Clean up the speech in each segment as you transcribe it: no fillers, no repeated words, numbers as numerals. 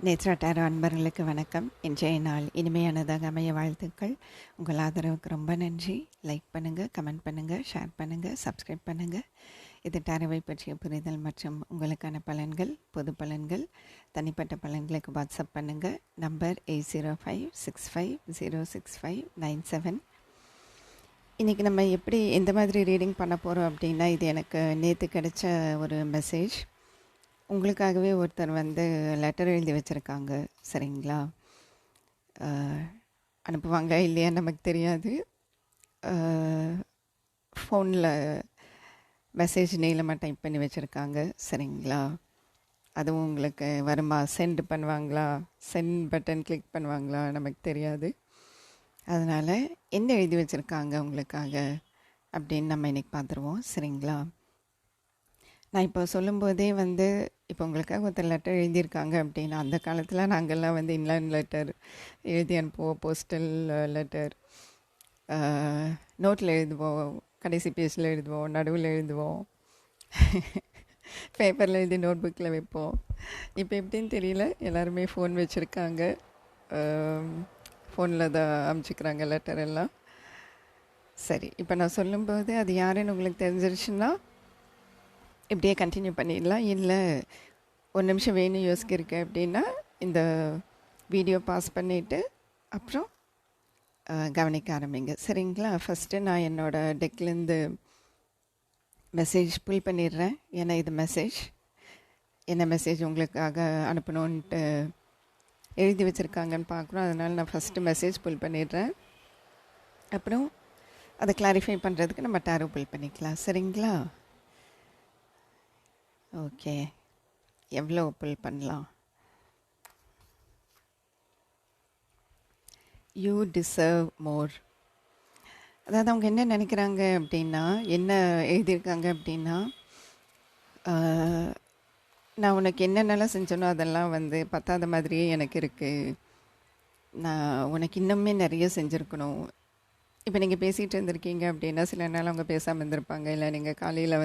Nethra tarot அன்பர்களுக்கு வணக்கம். இன்றைய நாள் இனிமையானதாக அமைய வாழ்த்துக்கள். உங்கள் ஆதரவுக்கு ரொம்ப நன்றி. லைக் பண்ணுங்கள், கமெண்ட் பண்ணுங்கள், ஷேர் பண்ணுங்கள், சப்ஸ்கிரைப் பண்ணுங்கள். இது டேரோவை பற்றிய புரிதல் மற்றும் உங்களுக்கான பலன்கள், பொது பலன்கள், தனிப்பட்ட பலன்களுக்கு வாட்ஸ்அப் பண்ணுங்கள். நம்பர் 8056506597. இன்றைக்கி நம்ம எப்படி எந்த மாதிரி ரீடிங் பண்ண போகிறோம் அப்படின்னா, இது எனக்கு நேற்று கிடைச்ச ஒரு மெசேஜ். உங்களுக்காகவே ஒருத்தர் லெட்டர் எழுதி வச்சுருக்காங்க. சரிங்களா? அனுப்புவாங்க இல்லையா நமக்கு தெரியாது. ஃபோனில் மெசேஜ் நீளமாக டைப் பண்ணி வச்சுருக்காங்க. சரிங்களா? அதுவும் உங்களுக்கு வருமா, சென்ட் பண்ணுவாங்களா, சென்ட் பட்டன் கிளிக் பண்ணுவாங்களா நமக்கு தெரியாது. அதனால் என்ன எழுதி வச்சுருக்காங்க உங்களுக்காக அப்படின்னு நம்ம இன்றைக்கி பார்த்துருவோம். சரிங்களா? நான் இப்போ சொல்லும்போதே இப்போ உங்களுக்காக ஒருத்தர் லெட்டர் எழுதியிருக்காங்க அப்படின்னா, அந்த காலத்தில் நாங்கள்லாம் இன்லைன் லெட்டர் எழுதி அனுப்புவோம், போஸ்டல் லெட்டர், நோட்டில் எழுதுவோம், கடைசி பேஜில் எழுதுவோம், நடுவில் எழுதுவோம், பேப்பரில் எழுதி நோட் புக்கில் வைப்போம். இப்போ எப்படின்னு தெரியல, எல்லாருமே ஃபோன் வச்சுருக்காங்க, ஃபோனில் தான் அனுப்பிச்சிக்கிறாங்க லெட்டர் எல்லாம். சரி, இப்போ நான் சொல்லும்போது அது யாருன்னு உங்களுக்கு தெரிஞ்சிருச்சுன்னா இப்படியே கண்டினியூ பண்ணிடலாம். இல்லை ஒரு நிமிஷம் வேணும் யோசிக்கிறேன் அப்படின்னா இந்த வீடியோ பாஸ் பண்ணிவிட்டு அப்புறம் கவனிக்க ஆரம்பிங்க. சரிங்களா? ஃபஸ்ட்டு நான் என்னோடய டெக்லேருந்து மெசேஜ் புல் பண்ணிடுறேன். ஏன்னா இது மெசேஜ், என்ன மெசேஜ் உங்களுக்காக அனுப்பணுன்ட்டு எழுதி வச்சுருக்காங்கன்னு பார்க்குறோம். அதனால் நான் ஃபஸ்ட்டு மெசேஜ் புல் பண்ணிடுறேன். அப்புறம் அதை கிளாரிஃபை பண்ணுறதுக்கு நம்ம டேரோ புல் பண்ணிக்கலாம். சரிங்களா? ஓகே, எவ்வளோ புல் பண்ணலாம்? யூ டிசர்வ் மோர். அதாவது அவங்க என்ன நினைக்கிறாங்க அப்படின்னா, என்ன எழுதியிருக்காங்க அப்படின்னா, நான் உனக்கு என்னென்னலாம் செஞ்சனோ அதெல்லாம் பத்தாத மாதிரியே எனக்கு இருக்குது. நான் உனக்கு இன்னுமே நிறைய செஞ்சுருக்கணும். இப்போ நீங்கள் பேசிகிட்டு இருந்திருக்கீங்க அப்படின்னா சில நாள் அவங்க பேசாமல் இருந்திருப்பாங்க. இல்லை நீங்கள் காலையில்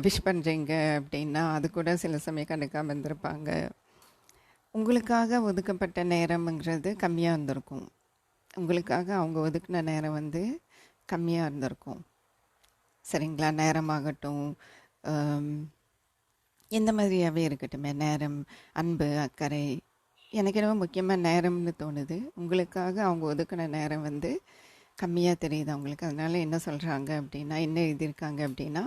விஷ் பண்ணுறீங்க அப்படின்னா அது கூட சில சமயம் கண்டுக்காமல் இருந்திருப்பாங்க. உங்களுக்காக ஒதுக்கப்பட்ட நேரம்ங்கிறது கம்மியாக இருந்திருக்கும். உங்களுக்காக அவங்க ஒதுக்கின நேரம் கம்மியாக இருந்திருக்கும். சரிங்களா? நேரமாகட்டும், எந்த மாதிரியாகவே இருக்கட்டுமே, நேரம், அன்பு, அக்கறை, எனக்கு என்னவோ முக்கியமாக நேரம்னு தோணுது. உங்களுக்காக அவங்க ஒதுக்கின நேரம் கம்மியாக தெரியுது அவங்களுக்கு. அதனால் என்ன சொல்கிறாங்க அப்படின்னா, என்ன எழுதியிருக்காங்க அப்படின்னா,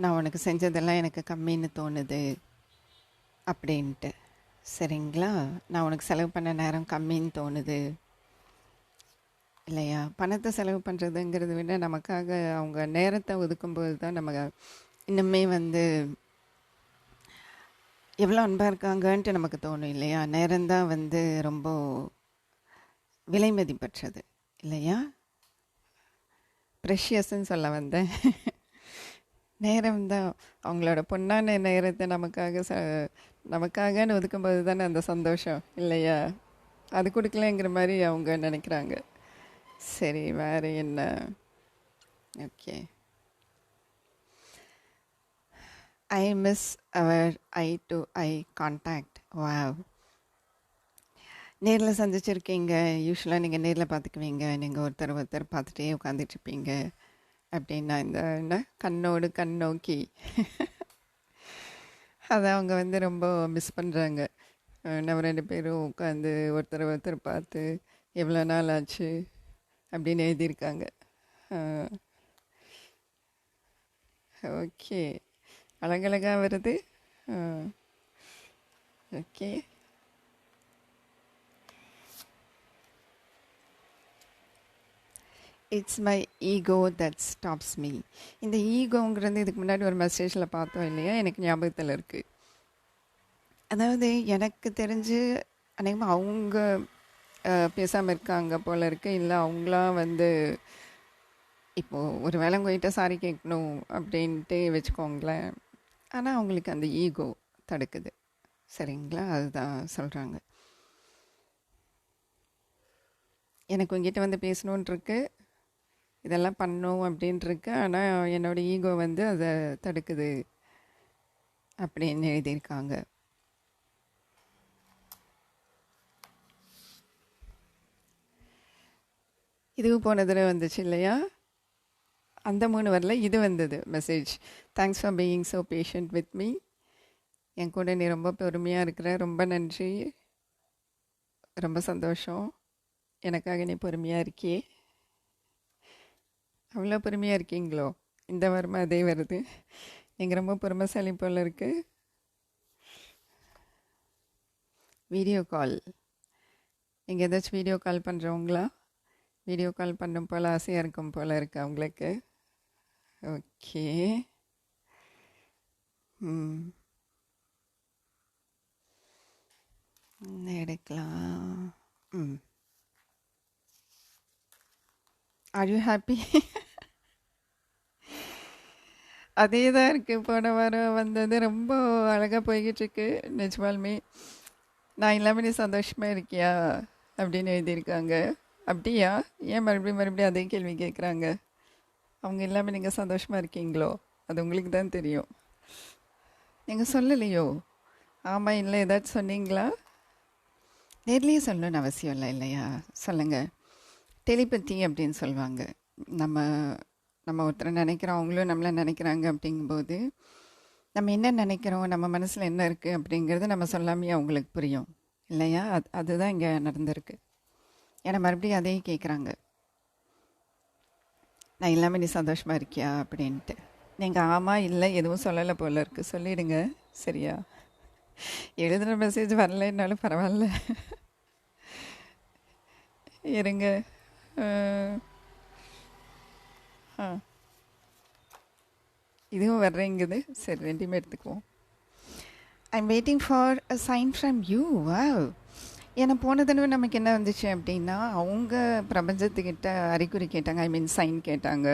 நான் உனக்கு செஞ்சதெல்லாம் எனக்கு கம்மின்னு தோணுது அப்படின்ட்டு. சரிங்களா? நான் உனக்கு செலவு பண்ண நேரம் கம்மின்னு தோணுது இல்லையா? பணத்தை செலவு பண்ணுறதுங்கிறத விட நமக்காக அவங்க நேரத்தை ஒதுக்கும்போது தான் நம்ம இன்னுமே எவ்வளோ அன்பாக இருக்காங்கன்ட்டு நமக்கு தோணும் இல்லையா? நேரம்தான் ரொம்ப விலை மதிப்பற்றது இல்லையா? ப்ரெஷியஸ்ன்னு சொல்ல வந்தேன். நேரம்தான் அவங்களோட பொன்னான நேரத்தை நமக்காகன்னு ஒதுக்கும்போது தானே அந்த சந்தோஷம் இல்லையா? அது கொடுக்கலங்கிற மாதிரி அவங்க நினைக்கிறாங்க. சரி, வேறு என்ன? Okay, I miss our eye to eye contact. Wow, நேரில் சந்திச்சிருக்கீங்க. யூஸ்வலாக நீங்கள் நேரில் பார்த்துக்குவீங்க. நீங்கள் ஒருத்தர் பார்த்துட்டே உட்காந்துட்ருப்பீங்க அப்படின்னா இந்த கண்ணோடு கண் நோக்கி அதை அவங்க ரொம்ப மிஸ் பண்ணுறாங்க. நம்ம ரெண்டு பேரும் உட்காந்து ஒருத்தர் பார்த்து எவ்வளோ நாள் ஆச்சு அப்படின்னு எழுதியிருக்காங்க. ஓகே, அழகழகாக வருது. Okay, it's my ego that stops me. இந்த ஈகோங்கிறது இதுக்கு முன்னாடி ஒரு மெசேஜில் பார்த்தோம் இல்லையா? எனக்கு ஞாபகத்தில் இருக்குது. அதாவது எனக்கு தெரிஞ்சு அநேகமாக அவங்க பேசாமல் இருக்காங்க போல் இருக்குது. இல்லை அவங்களாம் இப்போது ஒரு வேலை உங்கள்கிட்ட சாரி கேட்கணும் அப்படின்ட்டு வச்சுக்கோங்களேன். ஆனால் அவங்களுக்கு அந்த ஈகோ தடுக்குது. சரிங்களா? அதுதான் சொல்கிறாங்க. எனக்கு உங்ககிட்ட பேசணுன்ட்ருக்கு, இதெல்லாம் பண்ணணும் அப்படின்ட்டுருக்கு, ஆனால் என்னோடய ஈகோ அதை தடுக்குது அப்படின்னு எழுதியிருக்காங்க. இதுவும் போன தடவை வந்துச்சு இல்லையா? அந்த 3 வரல, இது வந்தது message. Thanks for being so patient with me. என் கூட நீ ரொம்ப பொறுமையாக இருக்கிற, ரொம்ப நன்றி, ரொம்ப சந்தோஷம். எனக்காக நீ பொறுமையாக இருக்கியே. அவ்வளோ பொறுமையாக இருக்கீங்களோ? இந்த வாரமாக அதே வருது. நீங்கள் ரொம்ப பொறுமைசாலி போல் இருக்குது. வீடியோ கால், நீங்கள் ஏதாச்சும் வீடியோ கால் பண்ணுறவங்களா? வீடியோ கால் பண்ணும் போல் ஆசையாக இருக்கும் போல் இருக்கு அவங்களுக்கு. ஓகே. எடுக்கலாம். Are you happy? அதே தான் இருக்குது. போன வாரம் வந்தது ரொம்ப அழகாக போய்கிட்டுருக்கு. நிஜமாலுமே நான் இல்லாமல் நீ சந்தோஷமாக இருக்கியா அப்படின்னு எழுதியிருக்காங்க. அப்படியா? ஏன் மறுபடியும் அதே கேள்வி கேட்குறாங்க? அவங்க இல்லாமல் நீங்கள் சந்தோஷமாக இருக்கீங்களோ? அது உங்களுக்கு தான் தெரியும். நீங்கள் சொல்லலையோ? ஆமாம் இல்லை ஏதாச்சும் சொன்னீங்களா? நேர்லேயே சொல்லணும்னு அவசியம் இல்லை இல்லையா? சொல்லுங்கள். டெலிபதி அப்படின்னு சொல்லுவாங்க. நம்ம ஒருத்தரை நினைக்கிறோம், அவங்களும் நம்மளை நினைக்கிறாங்க. அப்படிங்கும்போது நம்ம என்ன நினைக்கிறோம், நம்ம மனசில் என்ன இருக்குது அப்படிங்கிறது நம்ம சொல்லாமையே அவங்களுக்கு புரியும் இல்லையா? அதுதான் இங்கே நடந்திருக்கு. ஏன்னா மறுபடியும் அதையும் கேட்குறாங்க, நான் இல்லாமல் நீ சந்தோஷமாக இருக்கியா அப்படின்ட்டு. நீங்கள் ஆமாம் இல்லை எதுவும் சொல்லலை போல இருக்குது. சொல்லிவிடுங்க சரியா? எழுதுகிற மெசேஜ் வரலைன்னாலும் பரவாயில்ல, இருங்க. இதுவும் வர்றேங்குது. சரி, ரெண்டுமே எடுத்துக்குவோம். I am waiting for a sign from you. ஏன்னா போன தடவை நமக்கு என்ன வந்துச்சு அப்படின்னா, அவங்க பிரபஞ்சத்துக்கிட்ட அறிகுறி கேட்டாங்க, ஐ மீன் சைன் கேட்டாங்க,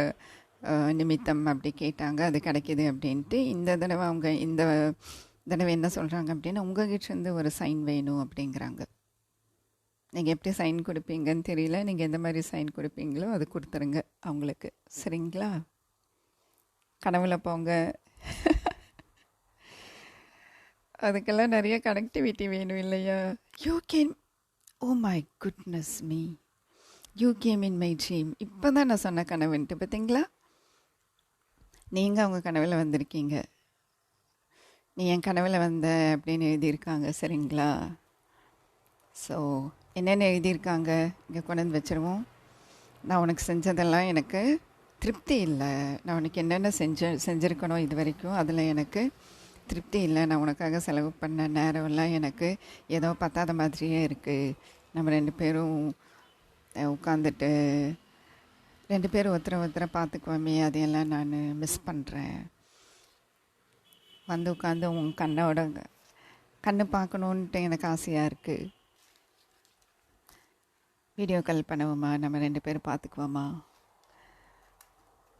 நிமித்தம் அப்படி கேட்டாங்க, அது கிடைக்கிது அப்படின்ட்டு. இந்த தடவை அவங்க இந்த தடவை என்ன சொல்கிறாங்க அப்படின்னா, உங்ககிட்ட ஒரு சைன் வேணும் அப்படிங்கிறாங்க. நீங்கள் எப்படி சைன் கொடுப்பீங்கன்னு தெரியல, நீங்கள் எந்த மாதிரி சைன் கொடுப்பீங்களோ அது கொடுத்துருங்க அவங்களுக்கு, சரிங்களா? கனவுல போங்க. அதுக்கெல்லாம் நிறைய கனெக்டிவிட்டி வேணும் இல்லையா? You came, oh my goodness me, you came in my dream. இப்போ தான் நான் சொன்ன கனவுன்ட்டு பார்த்தீங்களா? நீங்கள் அவங்க கனவில் வந்திருக்கீங்க. நீ என் கனவில் வந்த அப்படின்னு எழுதியிருக்காங்க, சரிங்களா? ஸோ என்னென்ன எழுதியிருக்காங்க இங்கே கொண்டு வந்து வச்சுருவோம். நான் உனக்கு செஞ்சதெல்லாம் எனக்கு திருப்தி இல்லை. நான் உனக்கு என்னென்ன செஞ்சுருக்கணும் இது வரைக்கும், அதில் எனக்கு திருப்தி இல்லை. நான் உனக்காக செலவு பண்ண நேரம்லாம் எனக்கு ஏதோ பத்தாத மாதிரியே இருக்குது. நம்ம 2 பேரும் உட்காந்துட்டு 2 பேரும் ஒருத்தரை பார்த்துக்குவோமே, அதையெல்லாம் நான் மிஸ் பண்ணுறேன். வந்து உட்காந்து உன் கண்ணு பார்க்கணுன்ட்டு எனக்கு ஆசையாக இருக்குது. வீடியோ கால் பண்ணுவோமா, நம்ம 2 பேரும் பார்த்துக்குவோமா,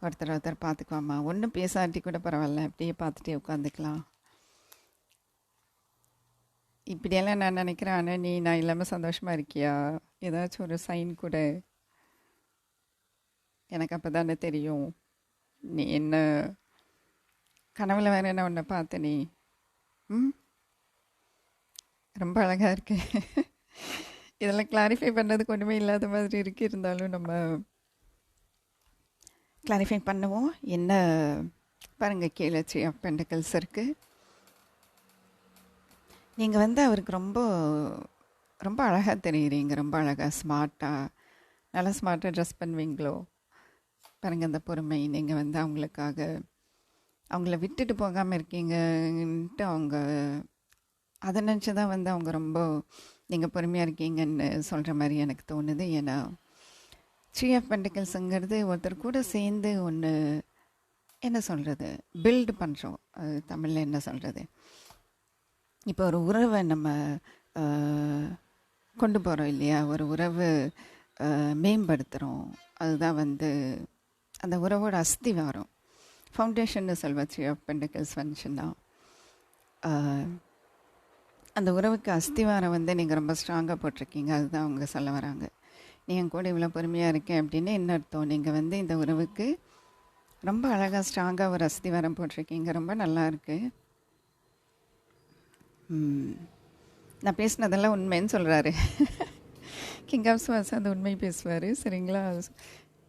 ஒருத்தர் பார்த்துக்குவோமா. ஒன்றும் பேசாட்டி கூட பரவாயில்ல, அப்படியே பார்த்துட்டே உட்காந்துக்கலாம். இப்படியெல்லாம் நான் நினைக்கிறேன். ஆனால் நான் இல்லாமல் சந்தோஷமாக இருக்கியா? ஏதாச்சும் ஒரு சைன் கூட, எனக்கு அப்போ தானே தெரியும். நீ என்ன கனவுல வேறு என்ன உன்னை பார்த்த நீ ரொம்ப அழகாக இருக்கு. இதெல்லாம் கிளாரிஃபை பண்ணுறதுக்கு ஒன்றுமே இல்லாத மாதிரி இருக்கு. இருந்தாலும் நம்ம கிளாரிஃபை பண்ணுவோம். என்ன பாருங்கள், கீழே த்ரீ ஆஃப் பென்டக்கிள்ஸ் இருக்குது. நீங்கள் அவருக்கு ரொம்ப ரொம்ப அழகாக தெரியுறீங்க. ரொம்ப அழகாக ஸ்மார்ட்டாக, நல்லா ஸ்மார்ட்டாக ட்ரெஸ் பண்ணுவீங்களோ பாருங்கள். அந்த பொறுமை, நீங்கள் அவங்களுக்காக அவங்கள விட்டுட்டு போகாமல் இருக்கீங்கன்ட்டு அவங்க அதை நினச்சி தான் அவங்க ரொம்ப நீங்கள் பொறுமையாக இருக்கீங்கன்னு சொல்கிற மாதிரி எனக்கு தோணுது. ஏன்னா த்ரீ ஆஃப் பென்டக்கிள்ஸுங்கிறது ஒருத்தர் கூட சேர்ந்து ஒன்று என்ன சொல்கிறது, பில்டு பண்ணுறோம். அது தமிழில் என்ன சொல்கிறது, இப்போ ஒரு உறவை நம்ம கொண்டு போகிறோம் இல்லையா, ஒரு உறவு மேம்படுத்துகிறோம். அதுதான் அந்த உறவோட அஸ்திவாரம், ஃபவுண்டேஷன்னு சொல்வேன். த்ரீ ஆஃப் பென்டக்கிள்ஸ் வந்துச்சுன்னா அந்த உறவுக்கு அஸ்திவாரம் நீங்கள் ரொம்ப ஸ்ட்ராங்காக போட்டிருக்கீங்க. அதுதான் அவங்க சொல்ல வராங்க. நீ என் கூட இவ்வளோ பொறுமையாக இருக்கேன் அப்படின்னு என்ன அர்த்தம், நீங்கள் இந்த உறவுக்கு ரொம்ப அழகாக ஸ்ட்ராங்காக ஒரு அஸ்திவாரம் போட்டிருக்கீங்க. ரொம்ப நல்லா இருக்குது. நான் பேசினதெல்லாம் உண்மைன்னு சொல்கிறாரு. கிங் ஆஃப் ஸ்வாஸ் அது உண்மை பேசுவார். சரிங்களா?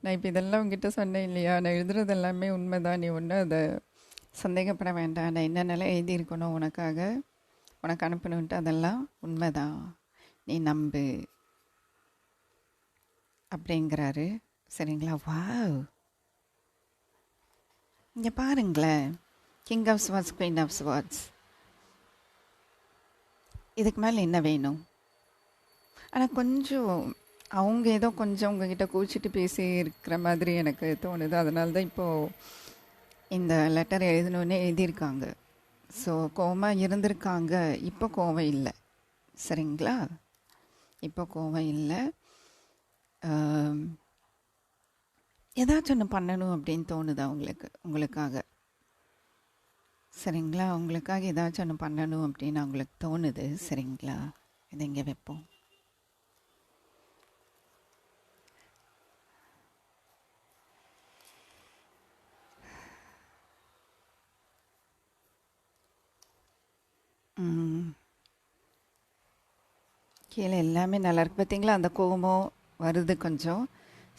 நான் இப்போ இதெல்லாம் உங்ககிட்ட சொன்னேன் இல்லையா, நான் எழுதுறது எல்லாமே உண்மைதான், நீ ஒன்றும் அதை சந்தேகப்பட வேண்டாம், நான் என்னென்னலாம் எழுதியிருக்கணும் உனக்காக உனக்கு அனுப்பணுன்ட்டு அதெல்லாம் உண்மைதான், நீ நம்பு அப்படிங்கிறாரு. சரிங்களா? வாவ், இங்கே பாருங்களேன், king of swords, queen of swords, இதுக்கு மேலே என்ன வேணும்? ஆனால் கொஞ்சம் அவங்க ஏதோ கொஞ்சம் உங்ககிட்ட கூச்சிட்டு பேசி இருக்கிற மாதிரி எனக்கு தோணுது. அதனால தான் இப்போது இந்த லெட்டர் எழுதணுன்னே எழுதியிருக்காங்க. ஸோ கோவமாக இருந்திருக்காங்க, இப்போ கோவம் இல்லை. சரிங்களா? இப்போ கோவம் இல்லை. ஏதாச்சும் ஒன்று பண்ணணும் அப்படின்னு தோணுதா உங்களுக்காக? சரிங்களா? உங்களுக்காக ஏதாச்சும் ஒன்று பண்ணணும் அப்படின்னு அவங்களுக்கு தோணுது. சரிங்களா? இதை இங்கே வைப்போம். கீழே எல்லாமே நல்லா இருக்கு. பார்த்தீங்களா? அந்த கோவமும் வருது கொஞ்சம்.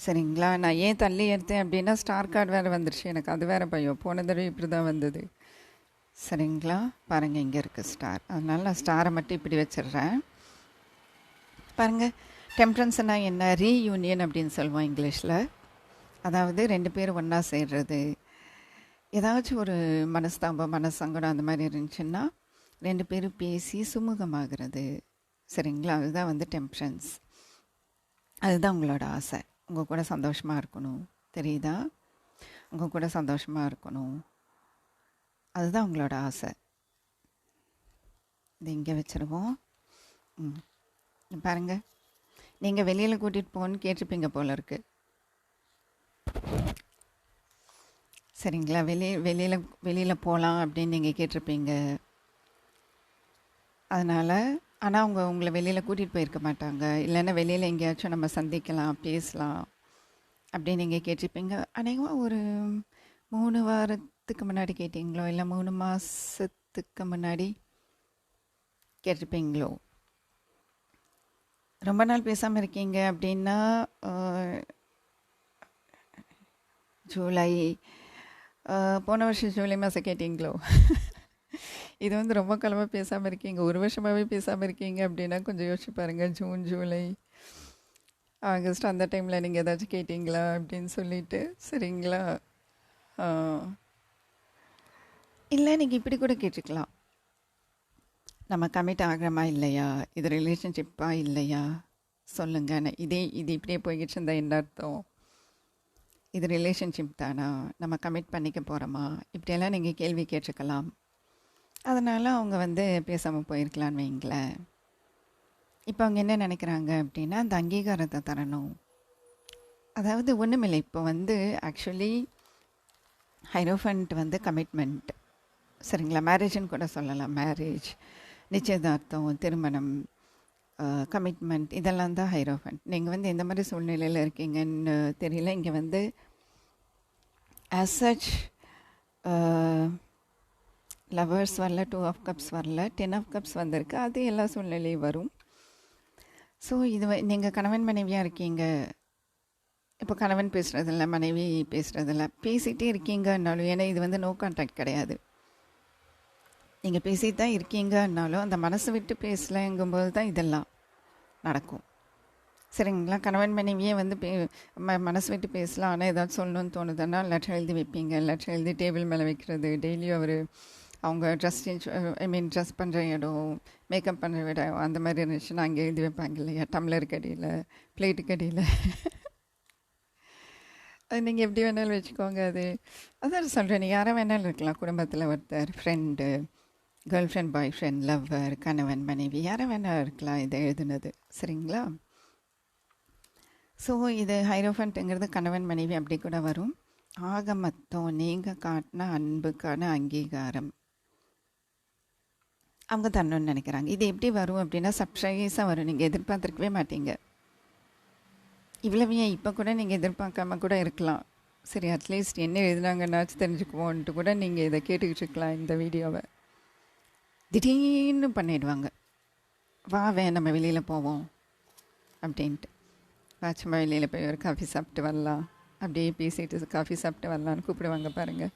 சரிங்களா? நான் ஏன் தள்ளி எடுத்தேன் அப்படின்னா ஸ்டார் கார்டு வேறு வந்துருச்சு எனக்கு. அது வேறு பயம். போன தடவை இப்படி தான் வந்தது. சரிங்களா? பாருங்கள், இங்கே இருக்குது ஸ்டார். அதனால் நான் ஸ்டாரை மட்டும் இப்படி வச்சிடுறேன். பாருங்கள், டெம்பரன்ஸ்னா என்ன? ரீயூனியன் அப்படின்னு சொல்லுவோம் இங்கிலீஷில். அதாவது ரெண்டு பேரும் ஒன்றா சேர்றது. ஏதாச்சும் ஒரு மனஸ்தாபம், மனசங்கடம் அந்த மாதிரி இருந்துச்சுன்னா ரெண்டு பேரும் பேசி சுமூகமாகிறது. சரிங்களா? அதுதான் வந்து டெம்பரன்ஸ். அதுதான் உங்களோட ஆசை. உங்கள் கூட சந்தோஷமாக இருக்கணும். தெரியுதா? உங்கள் கூட சந்தோஷமாக இருக்கணும், அதுதான் உங்களோட ஆசை. இது இங்கே வச்சுருவோம். பாருங்கள், நீங்கள் வெளியில் கூட்டிகிட்டு போகணுன்னு கேட்டிருப்பீங்க போல இருக்குது. சரிங்களா? வெளியில் போகலாம் அப்படின்னு நீங்கள் கேட்டிருப்பீங்க. அதனால் ஆனால் அவங்க உங்களை வெளியில் கூட்டிகிட்டு போயிருக்க மாட்டாங்க. இல்லைன்னா வெளியில் எங்கேயாச்சும் நம்ம சந்திக்கலாம், பேசலாம் அப்படின்னு நீங்கள் கேட்டிருப்பீங்க. அநேகமாக ஒரு 3 வாரத்துக்கு முன்னாடி கேட்டிங்களோ, இல்லை 3 மாதத்துக்கு முன்னாடி கேட்டிருப்பீங்களோ. ரொம்ப நாள் பேசாமல் இருக்கீங்க அப்படின்னா ஜூலை, போன வருஷம் ஜூலை மாதம் கேட்டிங்களோ. இது வந்து ரொம்ப காலமாக பேசாமல் இருக்கீங்க, 1 வருஷமாகவே பேசாமல் இருக்கீங்க அப்படின்னா கொஞ்சம் யோசிச்சு பாருங்கள். ஜூன், ஜூலை, ஆகஸ்ட் அந்த டைமில் நீங்கள் ஏதாச்சும் கேட்டிங்களா அப்படின்னு சொல்லிட்டு. சரிங்களா? இல்லை, நீங்கள் இப்படி கூட கேட்டுக்கலாம், நம்ம கமிட் ஆகிறோமா இல்லையா, இது ரிலேஷன்ஷிப்பாக இல்லையா சொல்லுங்கள். இது இப்படியே போய்கிட்டு இருந்தால் என்ன அர்த்தம்? இது ரிலேஷன்ஷிப் தானா, நம்ம கமிட் பண்ணிக்க போகிறோமா, இப்படியெல்லாம் நீங்கள் கேள்வி கேட்டுக்கலாம். அதனால் அவங்க வந்து பேசாமல் போயிருக்கலான்னு வைங்களேன். இப்போ அவங்க என்ன நினைக்கிறாங்க அப்படின்னா, அந்த அங்கீகாரத்தை தரணும். அதாவது ஒன்றுமில்லை, இப்போ வந்து ஆக்சுவலி ஹைரோஃபண்ட் வந்து கமிட்மெண்ட். சரிங்களா? மேரேஜ்னு கூட சொல்லலாம். மேரேஜ், நிச்சயதார்த்தம், திருமணம், கமிட்மெண்ட், இதெல்லாம் தான் ஹைரோஃபண்ட். நீங்கள் வந்து எந்த மாதிரி சூழ்நிலையில் இருக்கீங்கன்னு தெரியல. இங்கே வந்து ஆஸ் சச் லவர்ஸ் வரல, 2 ஆஃப் கப்ஸ் வரல, 10 ஆஃப் கப்ஸ் வந்திருக்கு. அது எல்லா சூழ்நிலையும் வரும். ஸோ இது நீங்கள் கணவன் மனைவியாக இருக்கீங்க. இப்போ கணவன் பேசுகிறதில்ல, மனைவி பேசுகிறதில்ல, பேசிகிட்டே இருக்கீங்கன்னாலும், ஏன்னா இது வந்து நோ கான்டாக்ட் கிடையாது, நீங்கள் பேசிட்டு தான் இருக்கீங்கன்னாலும் அந்த மனசை விட்டு பேசலைங்கும்போது தான் இதெல்லாம் நடக்கும். சரிங்களா? கணவன் மனைவியே வந்து மனசு விட்டு பேசலாம், ஆனால் ஏதாச்சும் சொல்லணும்னு தோணுதுன்னா லெட்டர் எழுதி வைப்பீங்க. லெட்டர் எழுதி டேபிள் மேலே வைக்கிறது. டெய்லியும் அவங்க ட்ரெஸ் சேஞ்ச், ட்ரெஸ் பண்ணுற இடம், மேக்கப் பண்ணுற இடம் அந்த மாதிரி இருந்துச்சுன்னா அங்கே எழுதி வைப்பாங்க இல்லையா, டம்ளருக்கு அடியில், பிளேட்டுக்கு அடியில். அது நீங்கள் எப்படி வேணாலும் வச்சுக்கோங்க. அதான் சொல்கிறேன், நீங்கள் யாரை வேணாலும் இருக்கலாம். குடும்பத்தில் ஒருத்தர், ஃப்ரெண்டு, கேர்ள் ஃப்ரெண்ட், பாய் ஃப்ரெண்ட், லவ்வர், கணவன் மனைவி, யாரை வேணாலும் இருக்கலாம் இதை எழுதுனது. சரிங்களா? ஸோ இது ஹைரோஃபண்ட்டுங்கிறது கணவன் மனைவி அப்படி கூட வரும். ஆக மொத்தம் நீங்கள் காட்டின அன்புக்கான அங்கீகாரம் அவங்க தரணும்னு நினைக்கிறாங்க. இது எப்படி வரும் அப்படின்னா சர்ப்ரைஸாக வரும். நீங்கள் எதிர்பார்த்துருக்கவே மாட்டீங்க. இவ்வளவு ஏன் இப்போ கூட நீங்கள் எதிர்பார்க்காம கூட இருக்கலாம். சரி, அட்லீஸ்ட் என்ன எழுதுனாங்கன்னாச்சும் தெரிஞ்சுக்குவோன்ட்டு கூட நீங்கள் இதை கேட்டுக்கிட்டு இருக்கலாம். இந்த வீடியோவை திடீர்னு பண்ணிடுவாங்க. வா நம்ம வெளியில் போவோம், அப்படின்ட்டு. சும்மா வெளியில் போய் ஒரு காஃபி சாப்பிட்டு வரலாம், அப்படியே பேசிட்டு காஃபி சாப்பிட்டு வரலான்னு கூப்பிடுவாங்க பாருங்கள்.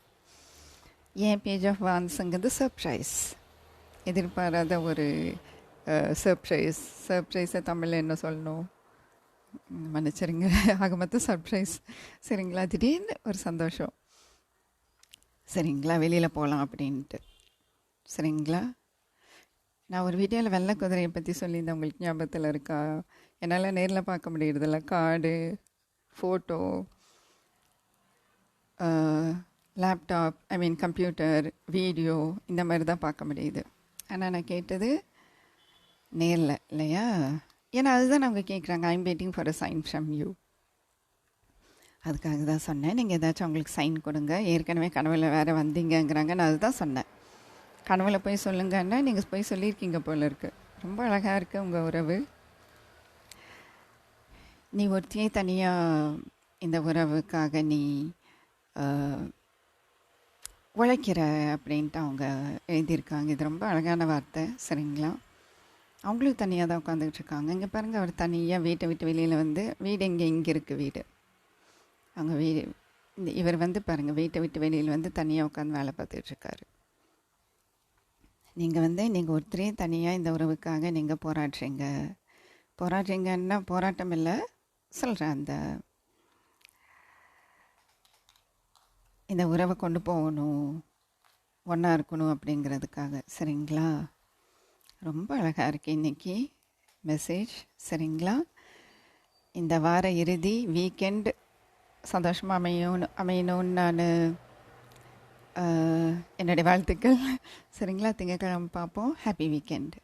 ஏன் பேஜ் ஆஃப் வான்ஸுங்கிறது சர்ப்ரைஸ், எதிர்பாராத ஒரு சர்ப்ரைஸை தமிழில் என்ன சொல்லணும் மன்னிச்சிருங்க, ஆக மொத்தம் சர்ப்ரைஸ். சரிங்களா, திடீர்னு ஒரு சந்தோஷம், சரிங்களா, வெளியில் போகலாம் அப்படின்ட்டு. சரிங்களா, நான் ஒரு வீடியோவில் வெள்ளை குதிரையை பற்றி சொல்லியிருந்தேன், உங்களுக்கு ஞாபகத்தில் இருக்கா? என்னால் நேரில் பார்க்க முடியறதில்ல, card, photo, laptop, computer, video, இந்த மாதிரி தான் பார்க்க முடியுது. ஆனால் நான் கேட்டது நேரில் இல்லையா? ஏன்னா அதுதான் அவங்க கேட்குறாங்க, I'm waiting for a sign from you. அதுக்காக தான் சொன்னேன், நீங்கள் ஏதாச்சும் அவங்களுக்கு சைன் கொடுங்க, ஏற்கனவே கனவுல வேறு வந்தீங்கங்கிறாங்க. நான் அதுதான் சொன்னேன், கனவுல போய் சொல்லுங்கன்னா நீங்கள் போய் சொல்லியிருக்கீங்க போல இருக்கு. ரொம்ப அழகாக இருக்குது உங்கள் உறவு. நீ ஒருத்தியே தனியாக இந்த உறவுக்காக நீ உழைக்கிற அப்படின்ட்டு அவங்க எழுதியிருக்காங்க. இது ரொம்ப அழகான வார்த்தை. சரிங்களா, அவங்களும் தனியாக தான் உட்காந்துக்கிட்டு இருக்காங்க. இங்கே பாருங்கள், அவர் தனியாக வீட்டை விட்டு வெளியில் வந்து, வீடு இங்கே இருக்குது வீடு, அவங்க வீடு இவர் வந்து பாருங்கள் வீட்டை விட்டு வெளியில் வந்து தனியாக உட்காந்து வேலை பார்த்துட்ருக்காரு. நீங்கள் ஒருத்தரே தனியாக இந்த உறவுக்காக நீங்கள் போராடுறீங்கன்னா போராட்டம் இல்லை சொல்கிறேன், இந்த உறவை கொண்டு போகணும், ஒன்றா இருக்கணும் அப்படிங்கிறதுக்காக. சரிங்களா, ரொம்ப அழகாக இருக்குது இன்றைக்கி மெசேஜ். சரிங்களா, இந்த வார இறுதி வீக்கெண்ட் சந்தோஷமாக அமையணும்னு நான் என்னுடைய வாழ்த்துக்கள். சரிங்களா, திங்கட்கிழமை பார்ப்போம். Happy weekend.